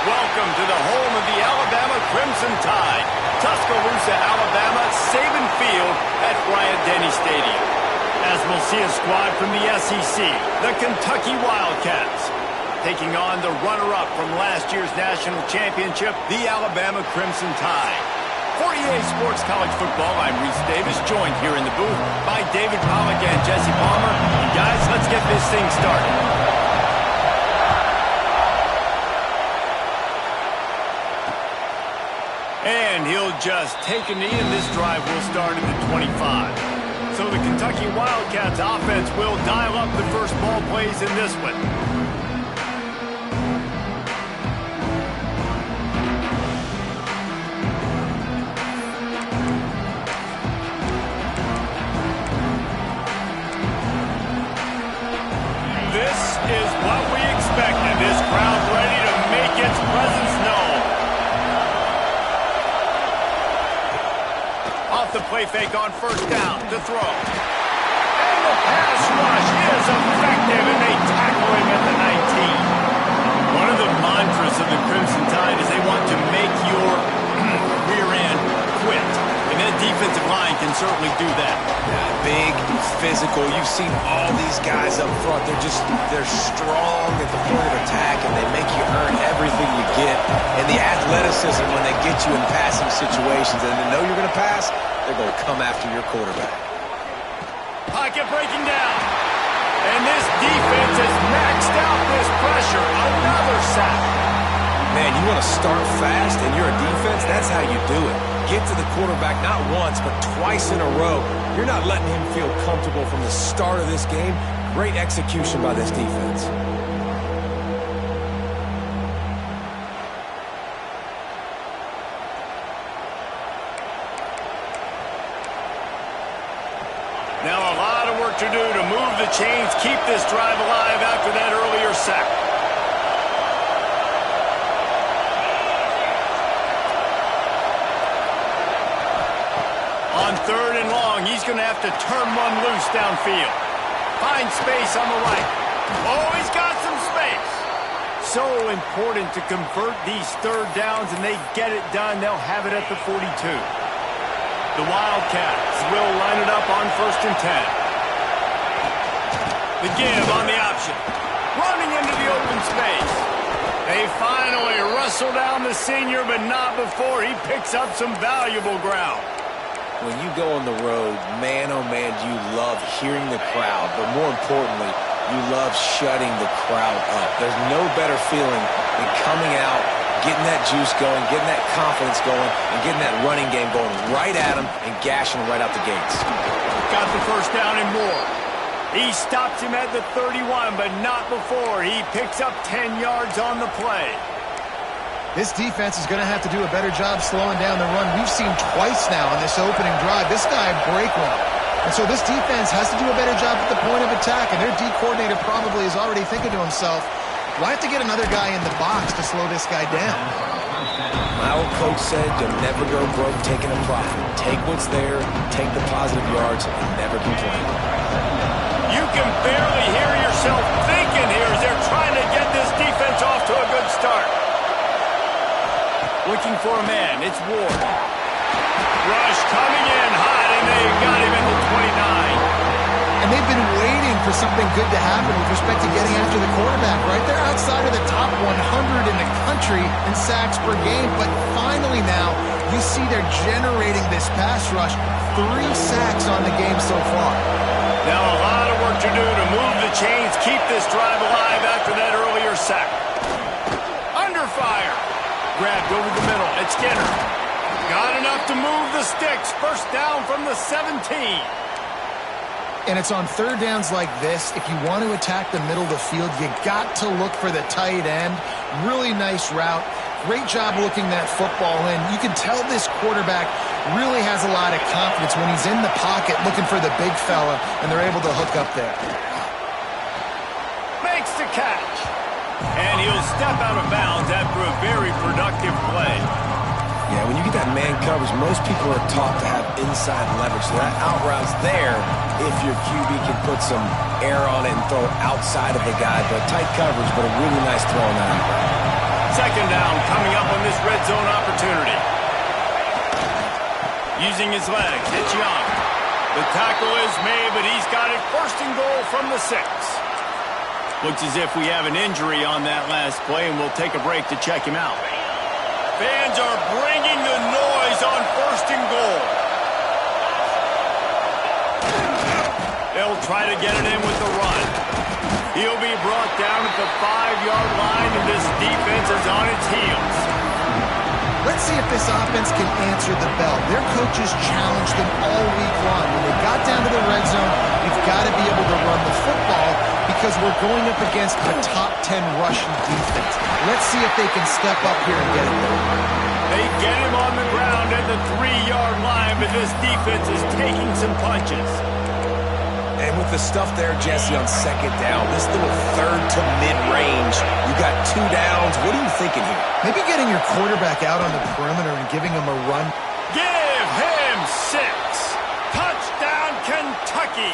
Welcome to the home of the Alabama Crimson Tide, Tuscaloosa, Alabama, Saban Field at Bryant-Denny Stadium. As we'll see a squad from the SEC, the Kentucky Wildcats, taking on the runner-up from last year's national championship, the Alabama Crimson Tide. For EA Sports College Football, I'm Reese Davis, joined here in the booth by David Pollack and Jesse Palmer. And guys, let's get this thing started. And he'll just take a knee, and this drive will start at the 25. So the Kentucky Wildcats offense will dial up the first ball plays in this one. This is what we expected. This crowd ready to make its presence known. Off the play fake on first down to throw. And the pass rush is effective, and they tackle him at the 19. One of the mantras of the Crimson Tide is they want to make your rear end quit. And that defensive line can certainly do that. Yeah, big, physical. You've seen all these guys up front. They're strong at the point of attack, and they make you earn everything you get. And the athleticism when they get you in passing situations and they know you're going to pass, they're going to come after your quarterback. Pocket breaking down. And this defense has maxed out this pressure. Another sack. Man, you want to start fast and you're a defense, that's how you do it. Get to the quarterback not once, but twice in a row. You're not letting him feel comfortable from the start of this game. Great execution by this defense. Now a lot of work to do to move the chains, keep this drive alive after that earlier sack. On third and long, he's going to have to turn one loose downfield. Find space on the right. Oh, he's got some space. So important to convert these third downs, and they get it done. They'll have it at the 42. The Wildcats will line it up on 1st and 10. The give on the option. Running into the open space. They finally wrestle down the senior, but not before he picks up some valuable ground. When you go on the road, man, oh man, you love hearing the crowd, but more importantly, you love shutting the crowd up. There's no better feeling than coming out, getting that juice going, getting that confidence going, and getting that running game going right at them and gashing them right out the gates. Got the first down and more. He stops him at the 31, but not before. He picks up 10 yards on the play. This defense is going to have to do a better job slowing down the run. We've seen twice now on this opening drive. This guy break one. And so this defense has to do a better job at the point of attack, and their D coordinator probably is already thinking to himself, do I have to get another guy in the box to slow this guy down? My old coach said you'll never go broke taking a profit. Take what's there, take the positive yards, and never complain. You can barely hear yourself thinking here as they're trying to get this defense off to a good start. Looking for a man, it's Ward. Rush coming in hot, and they got him at the 29. And they've been waiting for something good to happen with respect to getting after the quarterback, right? They're outside of the top 100 in the country in sacks per game, but finally now you see they're generating this pass rush. 3 sacks on the game so far. Now a lot of work to do to move the chains, keep this drive alive after that earlier sack. Under fire. Grabbed over the middle. It's Skinner. Got enough to move the sticks. First down from the 17. And it's on third downs like this. If you want to attack the middle of the field, you got to look for the tight end. Really nice route. Great job looking that football in. You can tell this quarterback really has a lot of confidence when he's in the pocket looking for the big fella, and they're able to hook up there. Makes the catch. And he'll step out of bounds after a very productive play. Yeah, when you get that man coverage, most people are taught to have inside leverage. So that out route's there if your QB can put some air on it and throw it outside of the guy. But tight coverage, but a really nice throw on that out route. Second down coming up on this red zone opportunity. Using his legs, it's Young. The tackle is made, but he's got it first and goal from the 6. Looks as if we have an injury on that last play, and we'll take a break to check him out. Fans are bringing the noise on first and goal. They'll try to get it in with the run. He'll be brought down at the 5-yard line, and this defense is on its heels. Let's see if this offense can answer the bell. Their coaches challenged them all week long. When they got down to the red zone, we've got to be able to run the football because we're going up against a top 10 rushing defense. Let's see if they can step up here and get it done. They get him on the ground at the 3-yard line, but this defense is taking some punches. And with the stuff there, Jesse, on second down, this little third to mid-range, you got 2 downs. What are you thinking here? Maybe getting your quarterback out on the perimeter and giving him a run. Give him 6. Touchdown, Kentucky.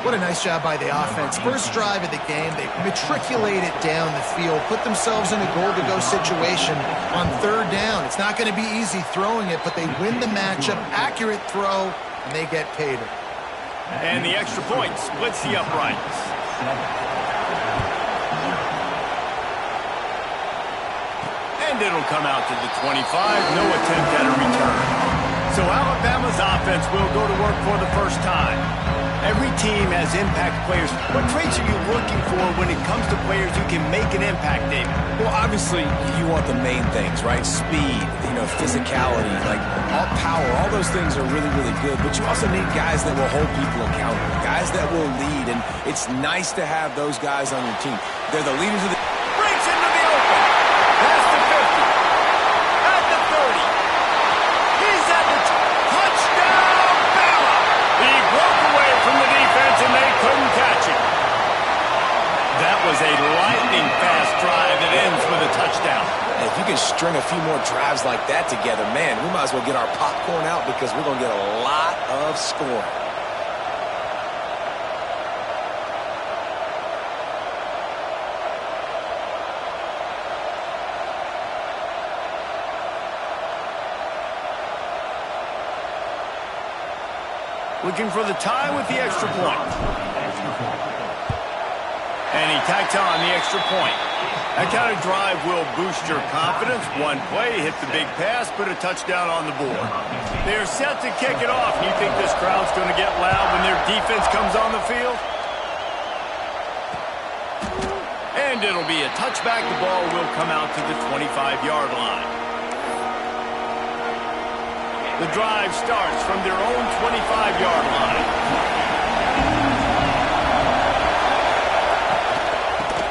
What a nice job by the offense. First drive of the game, they matriculated down the field, put themselves in a goal-to-go situation on third down. It's not going to be easy throwing it, but they win the matchup, accurate throw, and they get paid. And the extra point splits the uprights. And it'll come out to the 25. No attempt at a return. So Alabama's offense will go to work for the first time. Every team has impact players. What traits are you looking for when it comes to players who can make an impact, David? Well, obviously, you want the main things, right? Speed, physicality, like all power. All those things are really, really good. But you also need guys that will hold people accountable, guys that will lead. And it's nice to have those guys on your team. They're the leaders of the... Breaks into the open. Past the 50. At the 30. He's at the touchdown, Bama. He broke away from the defense and they couldn't catch him. That was a lightning-fast drive that ends with a touchdown. If you can string a few more drives like that together, man, we might as well get our popcorn out because we're going to get a lot of scoring. Looking for the tie with the extra point. And he tacks on the extra point. That kind of drive will boost your confidence. One play, hit the big pass, put a touchdown on the board. They're set to kick it off. You think this crowd's going to get loud when their defense comes on the field? And it'll be a touchback. The ball will come out to the 25-yard line. The drive starts from their own 25-yard line.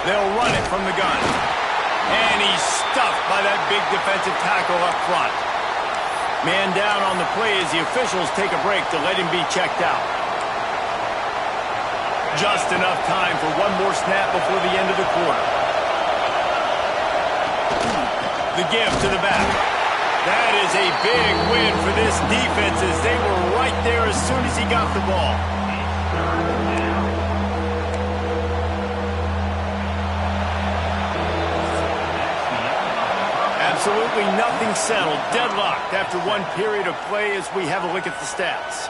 They'll run it from the gun. And he's stuffed by that big defensive tackle up front. Man down on the play as the officials take a break to let him be checked out. Just enough time for one more snap before the end of the quarter. The give to the back. That is a big win for this defense as they were right there as soon as he got the ball. Absolutely nothing settled. Deadlocked after one period of play as we have a look at the stats.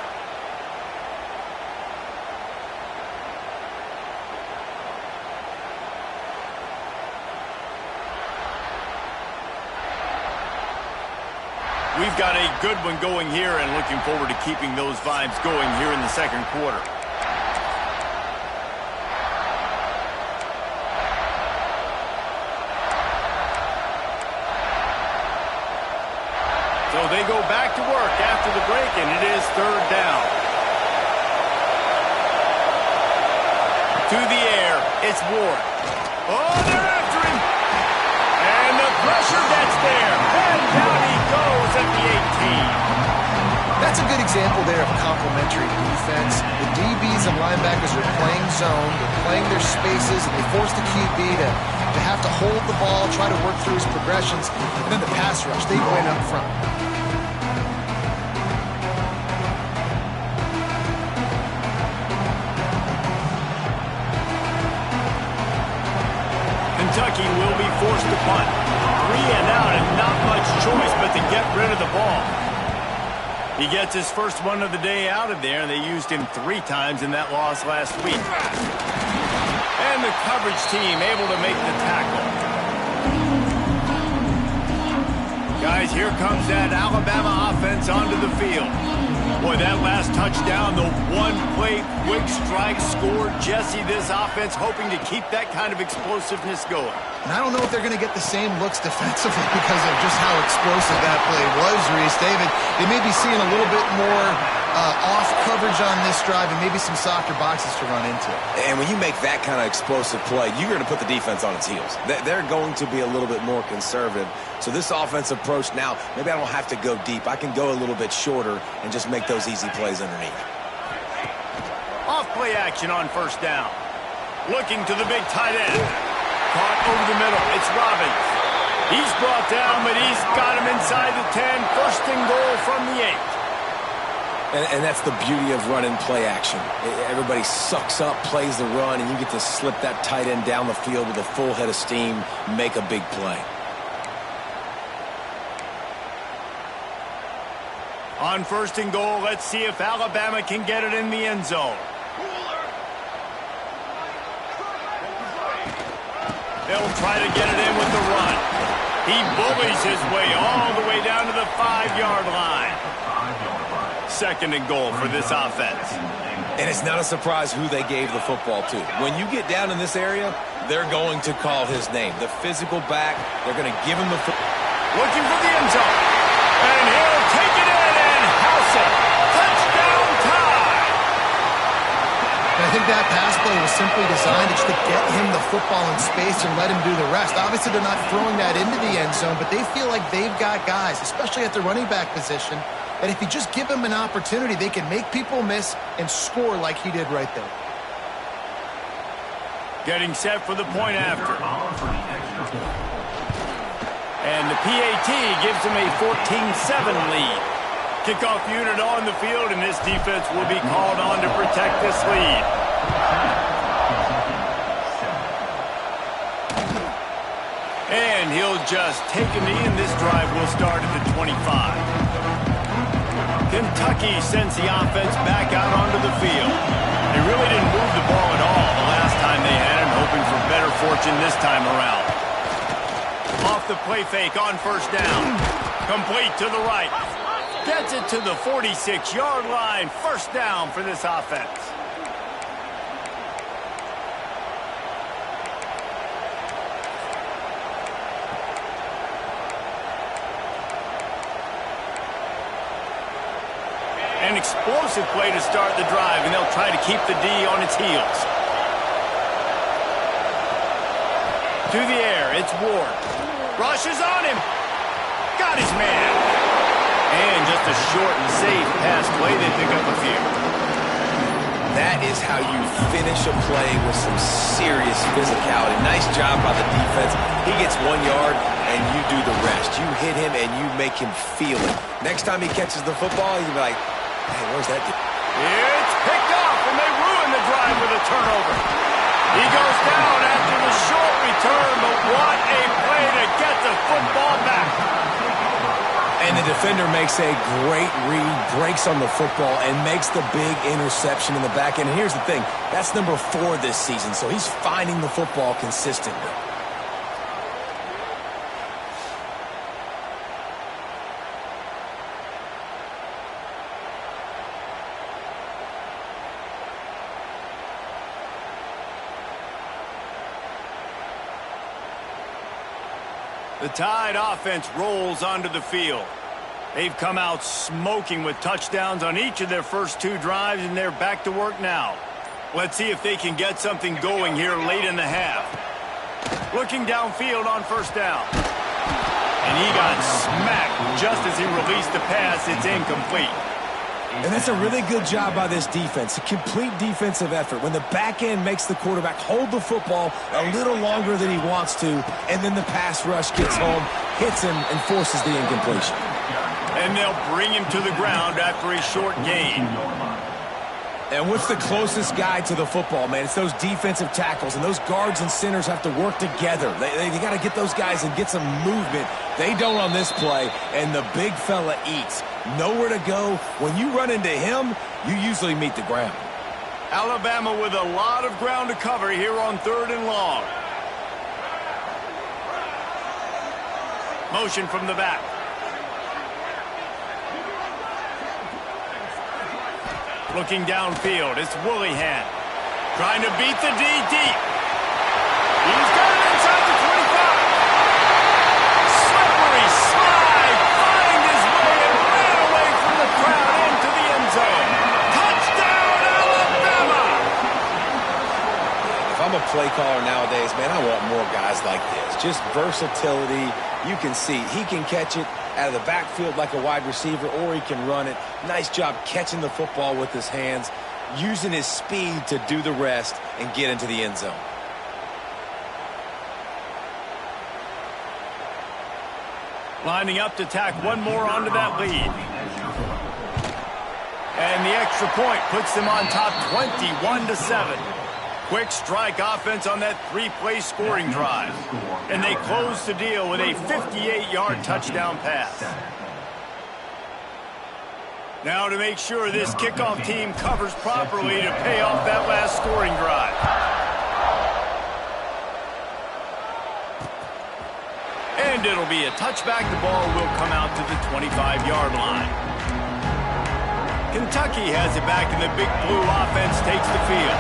We've got a good one going here and looking forward to keeping those vibes going here in the second quarter. So they go back to work after the break, and it is third down. To the air, it's Ward. Oh, they're after him. And the pressure gets there. And down he goes at the 18. That's a good example there of complementary defense. The DBs and linebackers are playing zone, they're playing their spaces, and they force the QB to have to hold the ball, try to work through his progressions, and then the pass rush, they win up front. Kentucky will be forced to punt. 3 and out and not much choice but to get rid of the ball. He gets his first one of the day out of there, and they used him 3 times in that loss last week. And the coverage team able to make the tackle. Guys, here comes that Alabama offense onto the field. Boy, that last touchdown, the one-play quick strike score. Jesse, this offense hoping to keep that kind of explosiveness going. And I don't know if they're going to get the same looks defensively because of just how explosive that play was, Reese. David, they may be seeing a little bit more off coverage on this drive and maybe some softer boxes to run into. And when you make that kind of explosive play, you're going to put the defense on its heels. They're going to be a little bit more conservative. So this offensive approach now, maybe I don't have to go deep. I can go a little bit shorter and just make those easy plays underneath. Off play action on first down. Looking to the big tight end. Caught over the middle. It's Robbins. He's brought down, but he's got him inside the 10. First and goal from the 8. And that's the beauty of running play action. Everybody sucks up, plays the run, and you get to slip that tight end down the field with a full head of steam, make a big play. On first and goal, let's see if Alabama can get it in the end zone. They'll try to get it in with the run. He bullies his way all the way down to the 5-yard line. Second and goal for this offense. And it's not a surprise who they gave the football to. When you get down in this area, they're going to call his name. The physical back, they're going to give him the football. Looking for the end zone. And he'll take it in and house it. Touchdown tie. And I think that pass play was simply designed just to get him the football in space and let him do the rest. Obviously, they're not throwing that into the end zone, but they feel like they've got guys, especially at the running back position, and if you just give them an opportunity, they can make people miss and score like he did right there. Getting set for the point after. And the PAT gives them a 14-7 lead. Kickoff unit on the field, and this defense will be called on to protect this lead. And he'll just take a knee, and this drive will start at the 25. Kentucky sends the offense back out onto the field. They really didn't move the ball at all the last time they had it, hoping for better fortune this time around. Off the play fake on first down. Complete to the right. Gets it to the 46-yard line. First down for this offense. An explosive play to start the drive, and they'll try to keep the D on its heels. To the air, it's Ward. Rushes on him. Got his man. And just a short and safe pass play. They pick up a few. That is how you finish a play with some serious physicality. Nice job by the defense. He gets 1 yard, and you do the rest. You hit him, and you make him feel it. Next time he catches the football, you'll be like, hey, where's that dude? It's picked off, and they ruin the drive with a turnover. He goes down after the short return, but what a play to get the football back. And the defender makes a great read, breaks on the football, and makes the big interception in the back end. And here's the thing, that's number 4 this season, so he's finding the football consistently. The Tide offense rolls onto the field. They've come out smoking with touchdowns on each of their first 2 drives, and they're back to work now. Let's see if they can get something going here late in the half. Looking downfield on first down. And he got smacked just as he released the pass. It's incomplete. And that's a really good job by this defense, a complete defensive effort. When the back end makes the quarterback hold the football a little longer than he wants to, and then the pass rush gets home, hits him, and forces the incompletion. And they'll bring him to the ground after a short gain. And what's the closest guy to the football, man? It's those defensive tackles, and those guards and centers have to work together. They got to get those guys and get some movement. They don't on this play, and the big fella eats. Nowhere to go. When you run into him, you usually meet the ground. Alabama with a lot of ground to cover here on 3rd and long. Motion from the back. Looking downfield, it's Willihan. Trying to beat the D deep. He's got it inside the 25. Slippery slide. Find his way and ran away from the crowd into the end zone. Touchdown, Alabama! If I'm a play caller nowadays, man, I want more guys like this. Just versatility. You can see he can catch it out of the backfield like a wide receiver, or he can run it. Nice job catching the football with his hands, using his speed to do the rest and get into the end zone. Lining up to tack one more onto that lead. And the extra point puts them on top 21-7. Quick strike offense on that 3-play scoring drive. And they close the deal with a 58-yard touchdown pass. Now to make sure this kickoff team covers properly to pay off that last scoring drive. And it'll be a touchback. The ball will come out to the 25-yard line. Kentucky has it back, and the Big Blue offense takes the field.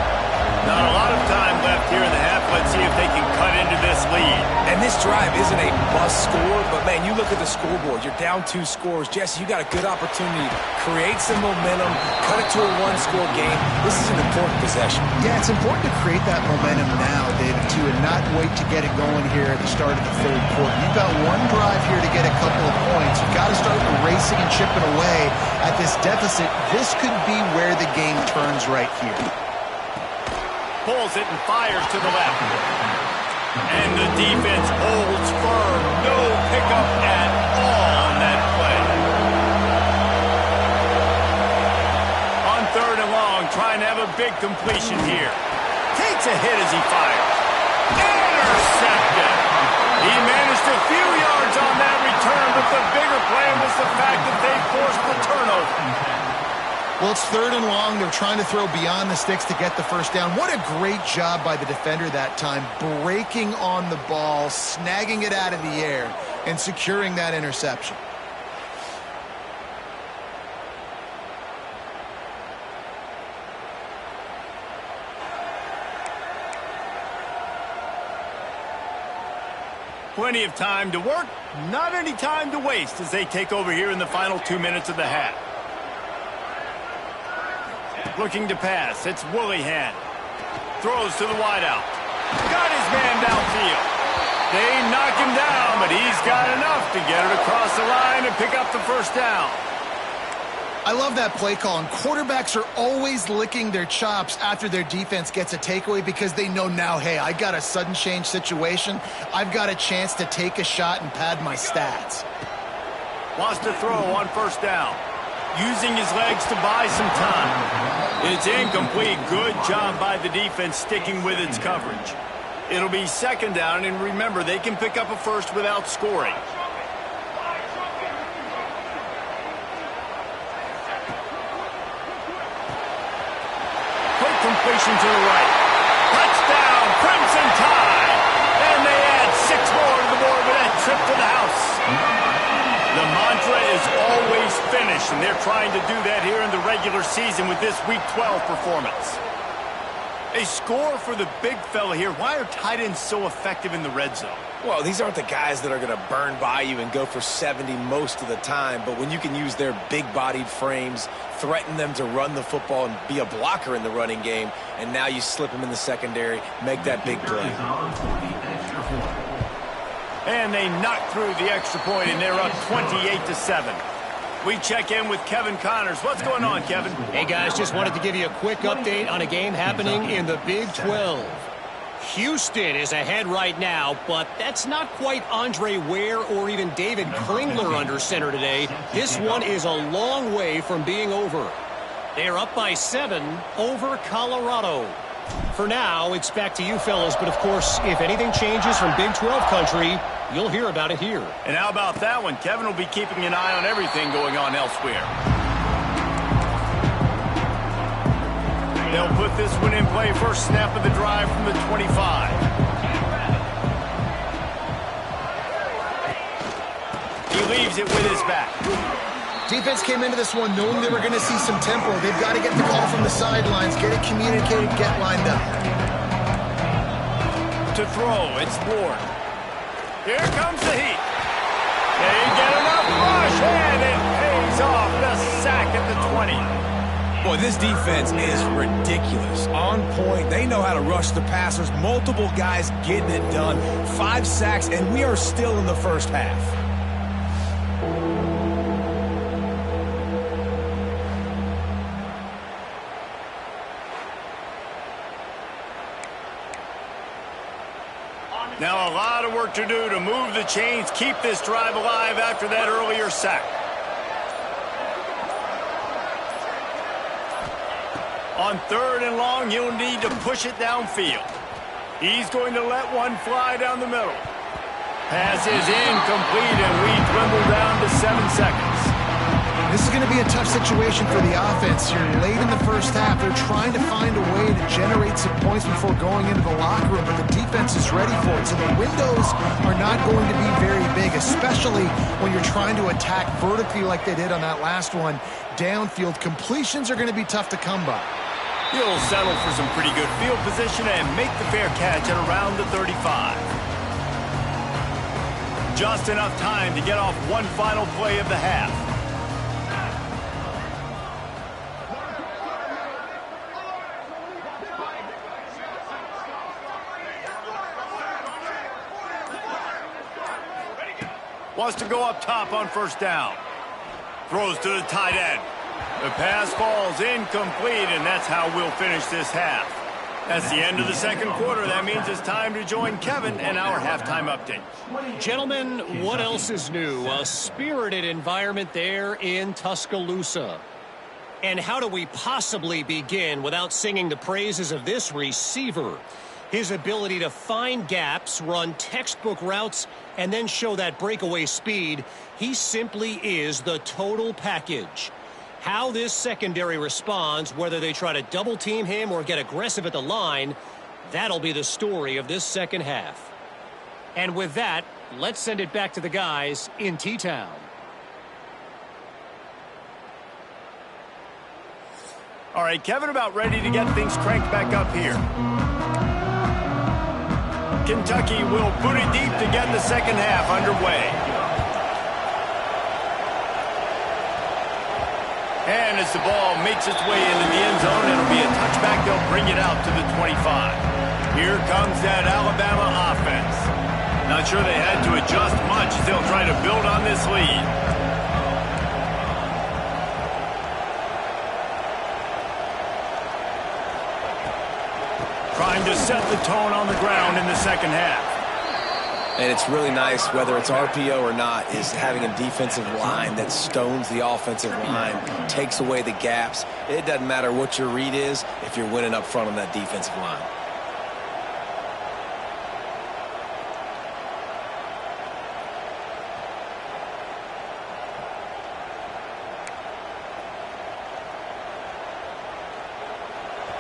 Not a lot of time left here in the half. Let's see if they can cut into this lead. And this drive isn't a must score, but, man, you look at the scoreboard. You're down 2 scores. Jesse, you got a good opportunity to create some momentum, cut it to a 1-score game. This is an important possession. Yeah, it's important to create that momentum now, David, too, and not wait to get it going here at the start of the 3rd quarter. You've got one drive here to get a couple of points. You've got to start racing and chipping away at this deficit. This could be where the game turns right here. Pulls it and fires to the left. And the defense holds firm. No pickup at all on that play. On 3rd and long, trying to have a big completion here. Takes a hit as he fires. Intercepted. He managed a few yards on that return, but the bigger play was the fact that they forced the turnover. Well, it's 3rd and long. They're trying to throw beyond the sticks to get the first down. What a great job by the defender that time, breaking on the ball, snagging it out of the air, and securing that interception. Plenty of time to work, not any time to waste as they take over here in the final 2 minutes of the half. Looking to pass, it's Willihan. Throws to the wideout. Got his man downfield. They knock him down, but he's got enough to get it across the line and pick up the first down. I love that play call, and quarterbacks are always licking their chops after their defense gets a takeaway because they know now, hey, I got a sudden change situation. I've got a chance to take a shot and pad my stats. Wants to throw on first down. Using his legs to buy some time. It's incomplete. Good job by the defense sticking with its coverage. It'll be 2nd down, and remember, they can pick up a first without scoring. Quick completion to the right. Touchdown, Crimson Tide! And they add 6 more to the board with that trip to the house. The mantra is always finish, and they're trying to do that here in the regular season with this Week 12 performance. A score for the big fella here. Why are tight ends so effective in the red zone? Well, these aren't the guys that are going to burn by you and go for 70 most of the time, but when you can use their big-bodied frames, threaten them to run the football and be a blocker in the running game, and now you slip them in the secondary, make that big play. And they knock through the extra point, and they're up 28-7. We check in with Kevin Connors. What's going on, Kevin? Hey, guys, just wanted to give you a quick update on a game happening in the Big 12. Houston is ahead right now, but that's not quite Andre Ware or even David Klingler under center today. This one is a long way from being over. They are up by 7 over Colorado. For now, it's back to you fellas, but of course, if anything changes from Big 12 country, you'll hear about it here. And how about that one? Kevin will be keeping an eye on everything going on elsewhere. They'll put this one in play. First snap of the drive from the 25. He leaves it with his back. Defense came into this one knowing they were going to see some tempo. They've got to get the call from the sidelines, get it communicated, get lined up. To throw, it's Ward. Here comes the heat. They get enough rush, and it pays off. The sack at the 20. Boy, this defense is ridiculous. On point. They know how to rush the passers. Multiple guys getting it done. 5 sacks, and we are still in the first half. Now a lot of work to do to move the chains, keep this drive alive after that earlier sack. On 3rd and long, he'll need to push it downfield. He's going to let one fly down the middle. Pass is incomplete, and we dwindle down to 7 seconds. This is going to be a tough situation for the offense here. Late in the first half, they're trying to find a way to generate some points before going into the locker room, but the defense is ready for it. So the windows are not going to be very big, especially when you're trying to attack vertically like they did on that last one. Downfield completions are going to be tough to come by. He'll settle for some pretty good field position and make the fair catch at around the 35. Just enough time to get off one final play of the half. Wants to go up top on first down. Throws to the tight end. The pass falls incomplete, and that's how we'll finish this half. That's the end of the second quarter. That means it's time to join Kevin and our halftime update. Gentlemen, what else is new? A spirited environment there in Tuscaloosa. And how do we possibly begin without singing the praises of this receiver? His ability to find gaps, run textbook routes, and then show that breakaway speed. He simply is the total package. How this secondary responds, whether they try to double team him or get aggressive at the line, that'll be the story of this second half. And with that, let's send it back to the guys in T-Town. All right, Kevin, about ready to get things cranked back up here. Kentucky will boot it deep to get the second half underway. And as the ball makes its way into the end zone, it'll be a touchback. They'll bring it out to the 25. Here comes that Alabama offense. Not sure they had to adjust much as they'll try to build on this lead. Trying to set the tone on the ground in the second half. And it's really nice, whether it's RPO or not, is having a defensive line that stones the offensive line, takes away the gaps. It doesn't matter what your read is if you're winning up front on that defensive line.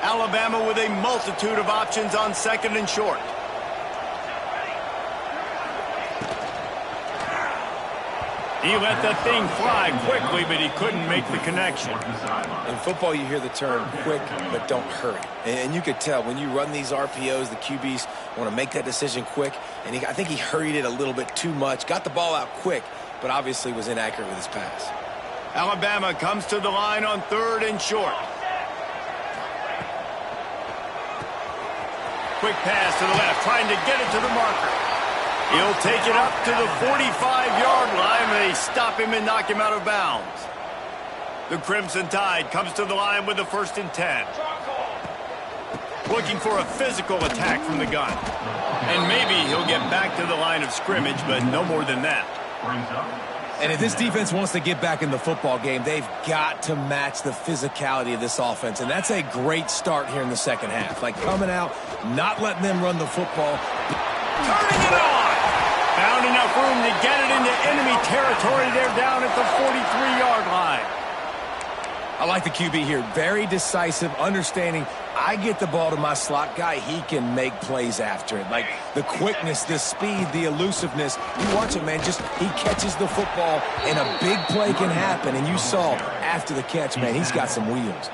Alabama with a multitude of options on 2nd and short. He let that thing fly quickly, but he couldn't make the connection. In football, you hear the term quick, but don't hurry. And you could tell when you run these RPOs, the QBs want to make that decision quick. And I think he hurried it a little bit too much, got the ball out quick, but obviously was inaccurate with his pass. Alabama comes to the line on 3rd and short. Quick pass to the left, trying to get it to the marker. He'll take it up to the 45-yard line, and they stop him and knock him out of bounds. The Crimson Tide comes to the line with the 1st and 10. Looking for a physical attack from the gun. And maybe he'll get back to the line of scrimmage, but no more than that. And if this defense wants to get back in the football game, they've got to match the physicality of this offense. And that's a great start here in the second half. Like coming out, not letting them run the football. Turning it on! Found enough room to get it into enemy territory. They're down at the 43-yard line. I like the QB here. Very decisive, understanding I get the ball to my slot guy, he can make plays after it. Like the quickness, the speed, the elusiveness. You watch it, man, just he catches the football and a big play can happen. And you saw after the catch, man, he's got some wheels.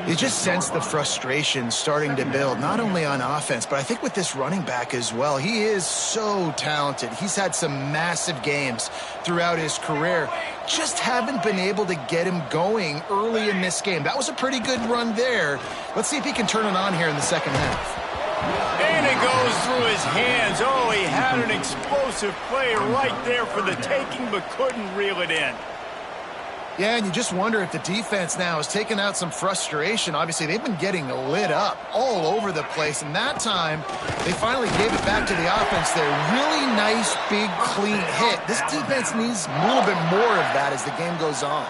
You just sense the frustration starting to build, not only on offense, but I think with this running back as well. He is so talented. He's had some massive games throughout his career. Just haven't been able to get him going early in this game. That was a pretty good run there. Let's see if he can turn it on here in the second half. And it goes through his hands. Oh, he had an explosive play right there for the taking, but couldn't reel it in. Yeah, and you just wonder if the defense now has taken out some frustration. Obviously, they've been getting lit up all over the place, and that time, they finally gave it back to the offense there. Really nice, big, clean hit. This defense needs a little bit more of that as the game goes on.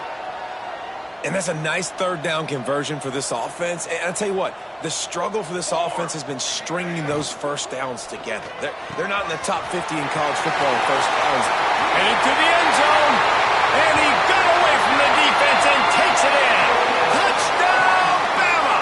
And that's a nice third down conversion for this offense. And I'll tell you what, the struggle for this offense has been stringing those first downs together. They're not in the top 50 in college football in first downs. And into the end zone, and he got away from the defense and takes it in. Touchdown, Bama!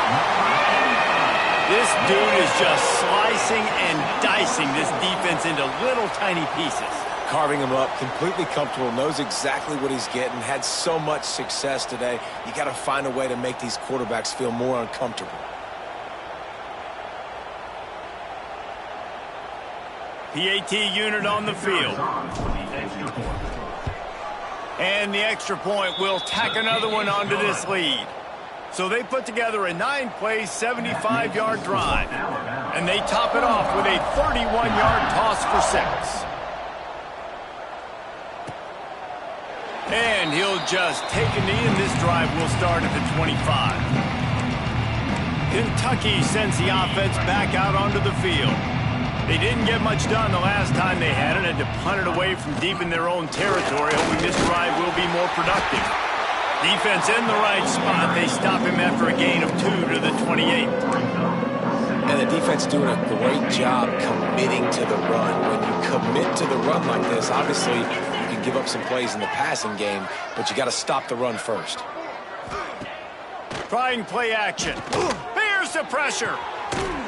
This dude is just slicing and dicing this defense into little tiny pieces. Carving him up, completely comfortable, knows exactly what he's getting, had so much success today. You got to find a way to make these quarterbacks feel more uncomfortable. PAT unit on the field. And the extra point will tack another one onto this lead. So they put together a 9-play, 75-yard drive. And they top it off with a 31-yard toss for 6. And he'll just take a knee, and this drive will start at the 25. Kentucky sends the offense back out onto the field. They didn't get much done the last time they had it, and to punt it away from deep in their own territory, hoping this drive will be more productive. Defense in the right spot. They stop him after a gain of 2 to the 28. And the defense doing a great job committing to the run. When you commit to the run like this, obviously you can give up some plays in the passing game, but you got to stop the run first. Trying play action. Bears the pressure.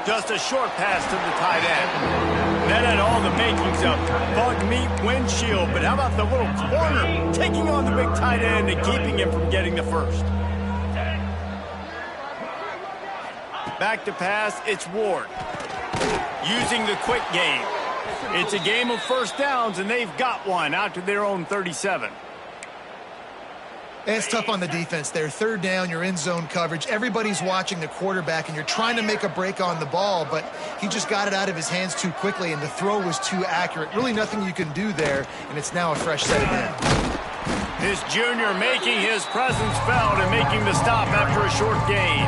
Just a short pass to the tight end. That had all the makings of bug meat windshield, but how about the little corner taking on the big tight end and keeping him from getting the first? Back to pass, it's Ward. Using the quick game. It's a game of first downs, and they've got one out to their own 37. It's tough on the defense there. Third down, you're in zone coverage. Everybody's watching the quarterback, and you're trying to make a break on the ball, but he just got it out of his hands too quickly, and the throw was too accurate. Really nothing you can do there, and it's now a fresh set of downs. This junior making his presence felt and making the stop after a short gain.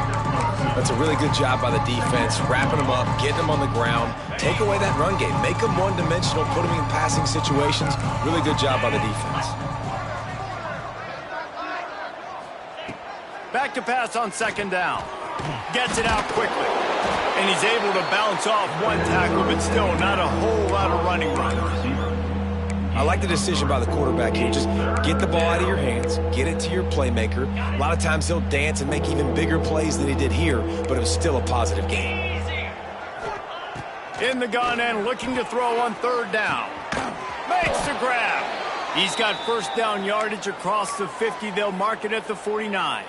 That's a really good job by the defense, wrapping them up, getting them on the ground, take away that run game, make them one-dimensional, put them in passing situations. Really good job by the defense. Back to pass on second down. Gets it out quickly. And he's able to bounce off one tackle, but still not a whole lot of running room. I like the decision by the quarterback here. Just get the ball out of your hands, get it to your playmaker. A lot of times he'll dance and make even bigger plays than he did here, but it was still a positive game. In the gun and looking to throw on third down. Makes the grab. He's got first down yardage across the 50. They'll mark it at the 49.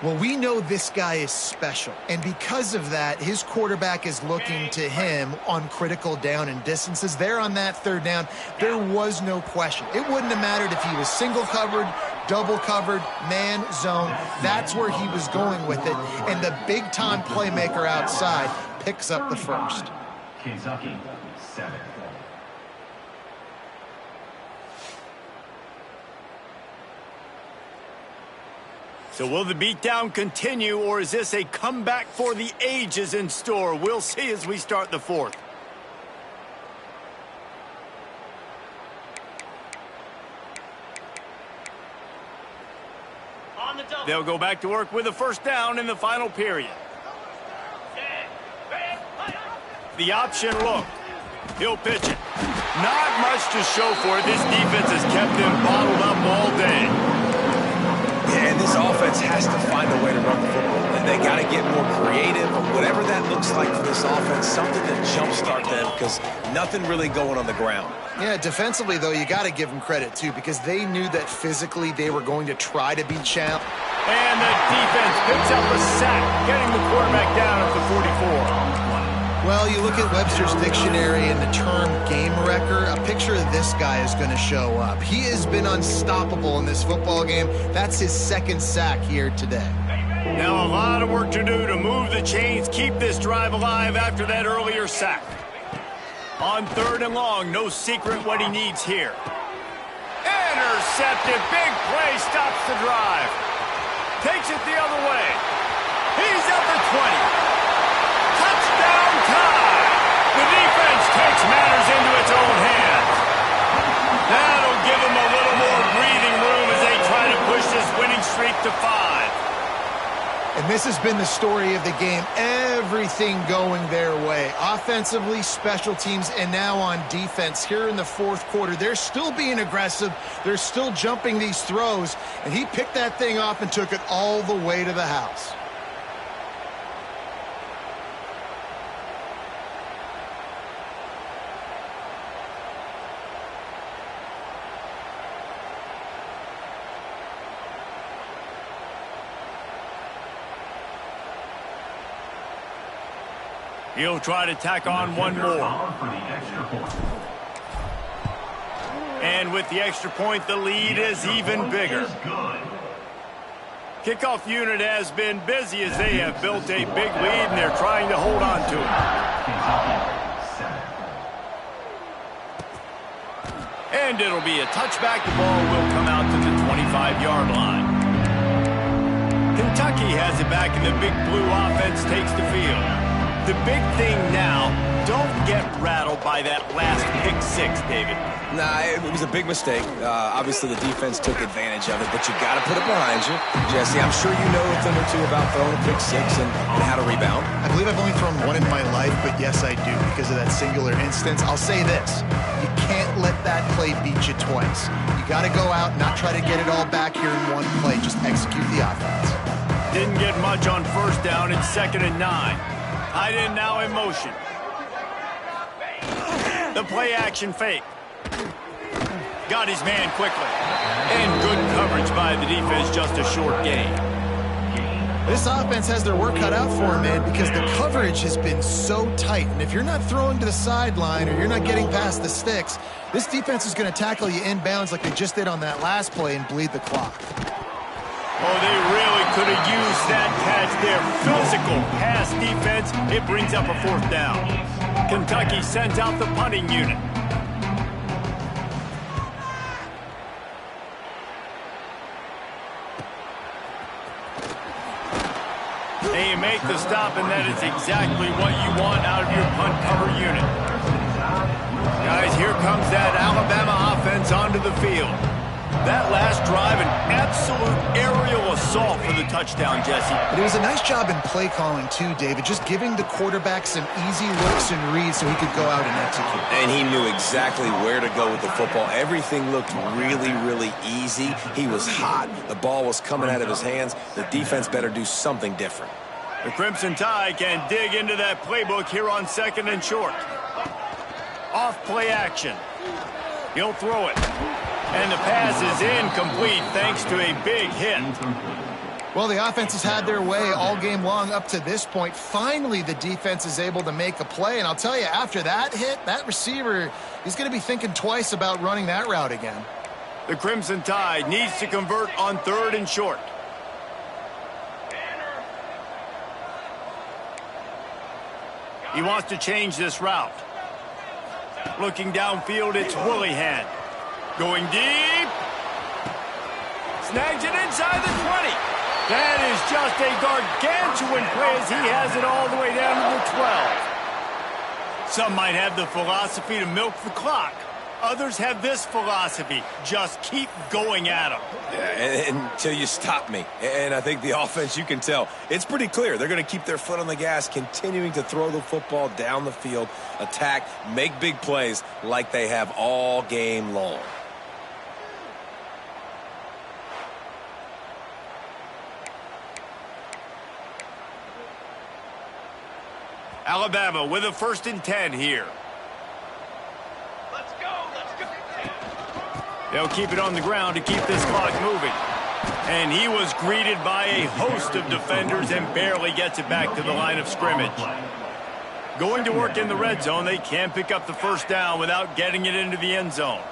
Well, we know this guy is special, and because of that, his quarterback is looking to him on critical down and distances. There on that third down, there was no question. It wouldn't have mattered if he was single covered, double covered, man, zone. That's where he was going with it, and the big-time playmaker outside picks up the first. Kentucky, 7. So will the beatdown continue, or is this a comeback for the ages in store? We'll see as we start the fourth. They'll go back to work with a first down in the final period. The option look. He'll pitch it. Not much to show for it. This defense has kept them bottled up all day. Yeah, and this offense has to find a way to run the football. And they got to get more creative, whatever that looks like for this offense, something to jumpstart them because nothing really going on the ground. Yeah, defensively, though, you got to give them credit, too, because they knew that physically they were going to try to be challenged. And the defense picks up a sack, getting the quarterback down at the 44. Well, you look at Webster's dictionary and the term game wrecker, a picture of this guy is going to show up. He has been unstoppable in this football game. That's his second sack here today. Now a lot of work to do to move the chains, keep this drive alive after that earlier sack. On 3rd and long, no secret what he needs here. Intercepted, big play, stops the drive. Takes it the other way. He's at the 20. Touchdown time! The defense takes matters into its own hands. That'll give them a little more breathing room as they try to push this winning streak to 5. And this has been the story of the game. Everything going their way. Offensively, special teams, and now on defense here in the 4th quarter. They're still being aggressive. They're still jumping these throws. And he picked that thing off and took it all the way to the house. He'll try to tack on one more. And with the extra point, the lead is even bigger. Kickoff unit has been busy as they have built a big lead, and they're trying to hold on to it. And it'll be a touchback. The ball will come out to the 25-yard line. Kentucky has it back, and the Big Blue offense takes the field. The big thing now, don't get rattled by that last pick 6, David. Nah, it was a big mistake. Obviously, the defense took advantage of it, but you got to put it behind you. Jesse, I'm sure you know a thing or two about throwing a pick 6 and how to rebound. I believe I've only thrown one in my life, but yes, I do because of that singular instance. I'll say this. You can't let that play beat you twice. You got to go out, not try to get it all back here in one play. Just execute the offense. Didn't get much on 1st down. It's 2nd and 9. Tight end now in motion. The play action fake. Got his man quickly. And good coverage by the defense, just a short gain. This offense has their work cut out for them, man, because the coverage has been so tight. And if you're not throwing to the sideline or you're not getting past the sticks, this defense is going to tackle you inbounds like they just did on that last play and bleed the clock. Oh, they really could have used that catch there. Physical pass defense. It brings up a 4th down. Kentucky sends out the punting unit. They make the stop, and that is exactly what you want out of your punt cover unit. Guys, here comes that Alabama offense onto the field. That last drive, an absolute aerial assault for the touchdown, Jesse. But it was a nice job in play calling, too, David, just giving the quarterback some easy looks and reads so he could go out and execute. And he knew exactly where to go with the football. Everything looked really, really easy. He was hot. The ball was coming out of his hands. The defense better do something different. The Crimson Tide can dig into that playbook here on 2nd and short. Off play action. He'll throw it. And the pass is incomplete thanks to a big hit. Well, the offense has had their way all game long up to this point. Finally, the defense is able to make a play. And I'll tell you, after that hit, that receiver, he's going to be thinking twice about running that route again. The Crimson Tide needs to convert on 3rd and short. He wants to change this route. Looking downfield, it's Willihan. Going deep. Snags it inside the 20. That is just a gargantuan play as he has it all the way down to the 12. Some might have the philosophy to milk the clock. Others have this philosophy: just keep going at them. Yeah, until you stop me. And I think the offense, you can tell, it's pretty clear. They're going to keep their foot on the gas, continuing to throw the football down the field, attack, make big plays like they have all game long. Alabama with a 1st and 10 here. They'll keep it on the ground to keep this clock moving. And he was greeted by a host of defenders and barely gets it back to the line of scrimmage. Going to work in the red zone, they can pick up the 1st down without getting it into the end zone.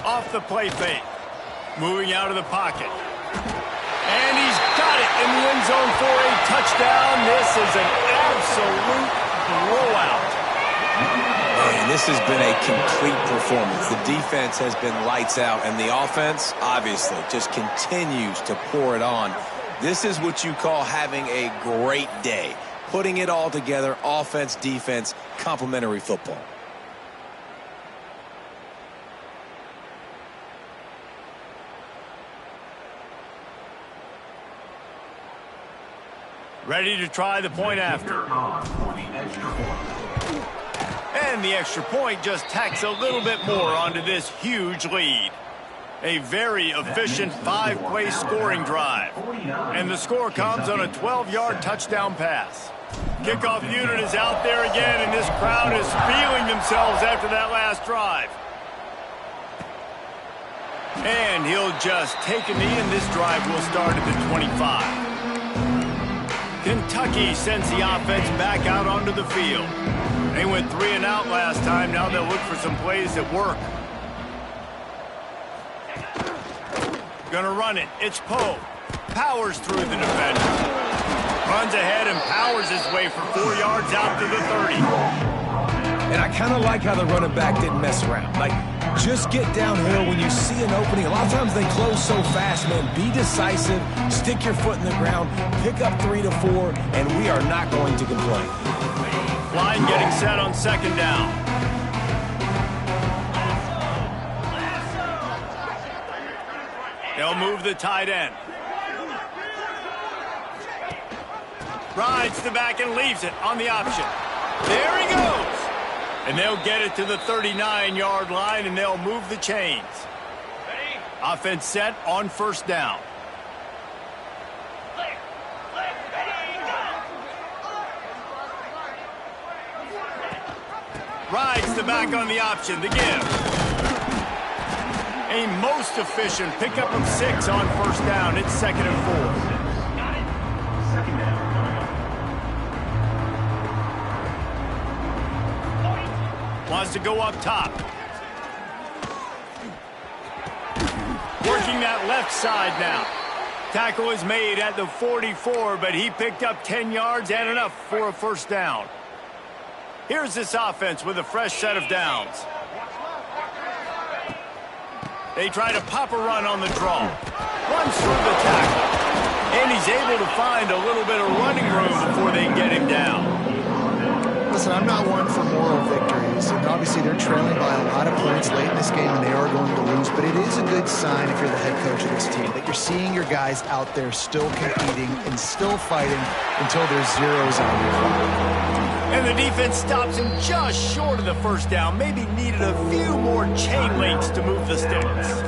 Off the play fake. Moving out of the pocket. And he's got it in the end zone for a touchdown. This is an absolute blowout. Man, this has been a complete performance. The defense has been lights out, and the offense, obviously, just continues to pour it on. This is what you call having a great day. Putting it all together, offense, defense, complementary football. Ready to try the point after. And the extra point just tacks a little bit more onto this huge lead. A very efficient 5-play scoring drive. And the score comes on a 12-yard touchdown pass. Kickoff unit is out there again, and this crowd is feeling themselves after that last drive. And he'll just take a knee, and this drive will start at the 25. Kentucky sends the offense back out onto the field. They went 3 and out last time. Now they'll look for some plays that work. Gonna run it. It's Poe. Powers through the defender. Runs ahead and powers his way for 4 yards out to the 30. And I kind of like how the running back didn't mess around. Like, just get downhill when you see an opening. A lot of times they close so fast, man. Be decisive, stick your foot in the ground, pick up 3 to 4, and we are not going to complain. Line getting set on 2nd down. They'll move the tight end. Rides the back and leaves it on the option. There he goes. And they'll get it to the 39-yard line, and they'll move the chains. Offense set on 1st down. Rides the back on the option, the give. A most efficient pickup of 6 on 1st down. It's 2nd and 4. Wants to go up top. Working that left side now. Tackle is made at the 44, but he picked up 10 yards and enough for a 1st down. Here's this offense with a fresh set of downs. They try to pop a run on the draw. Runs through the tackle. And he's able to find a little bit of running room before they get him down. Listen, I'm not one for moral victories, and obviously they're trailing by a lot of points late in this game, and they are going to lose, but it is a good sign if you're the head coach of this team that you're seeing your guys out there still competing and still fighting until there's zeros on your clock. And the defense stops him just short of the 1st down. Maybe needed a few more chain links to move the sticks.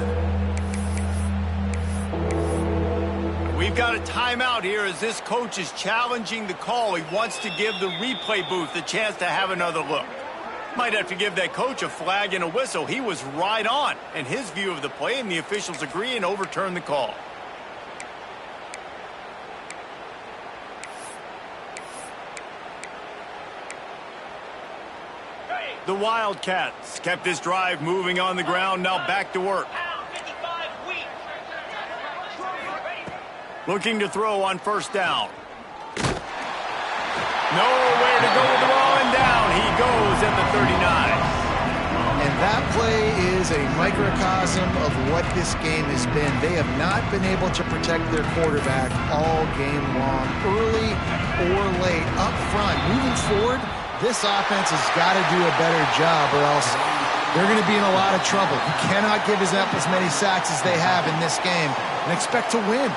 We've got a timeout here as this coach is challenging the call. He wants to give the replay booth a chance to have another look. Might have to give that coach a flag and a whistle. He was right on in his view of the play, and the officials agree and overturn the call. The Wildcats kept this drive moving on the ground, now back to work. Looking to throw on 1st down. Nowhere to go with the ball, and down he goes at the 39. And that play is a microcosm of what this game has been. They have not been able to protect their quarterback all game long, early or late, up front. Moving forward, this offense has got to do a better job, or else they're going to be in a lot of trouble. You cannot give up as many sacks as they have in this game and expect to win.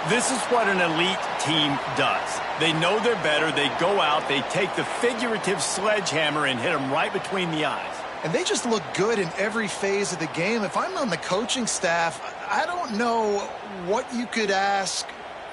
This is what an elite team does. They know they're better. They go out, they take the figurative sledgehammer and hit them right between the eyes. And they just look good in every phase of the game. If I'm on the coaching staff, I don't know what you could ask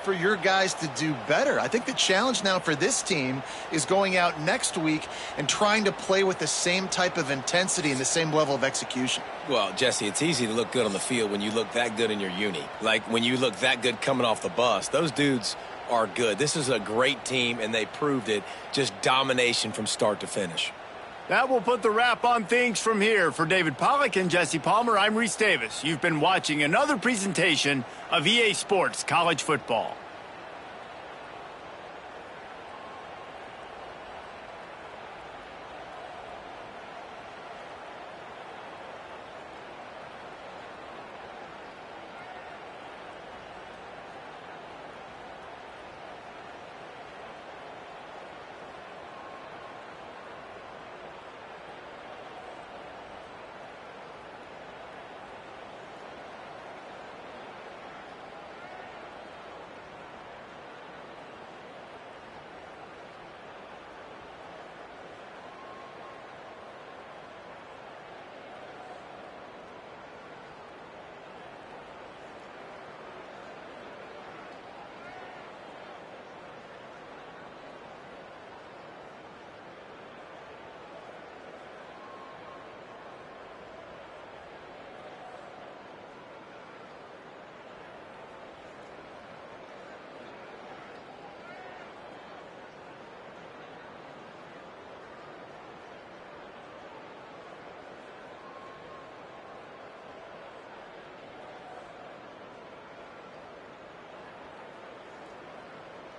for your guys to do better. I think the challenge now for this team is going out next week and trying to play with the same type of intensity and the same level of execution. Well, Jesse, it's easy to look good on the field when you look that good in your uni. Like when you look that good coming off the bus. Those dudes are good. This is a great team, and they proved it. Just domination from start to finish. That will put the wrap on things from here. For David Pollack and Jesse Palmer, I'm Reese Davis. You've been watching another presentation of EA Sports College Football.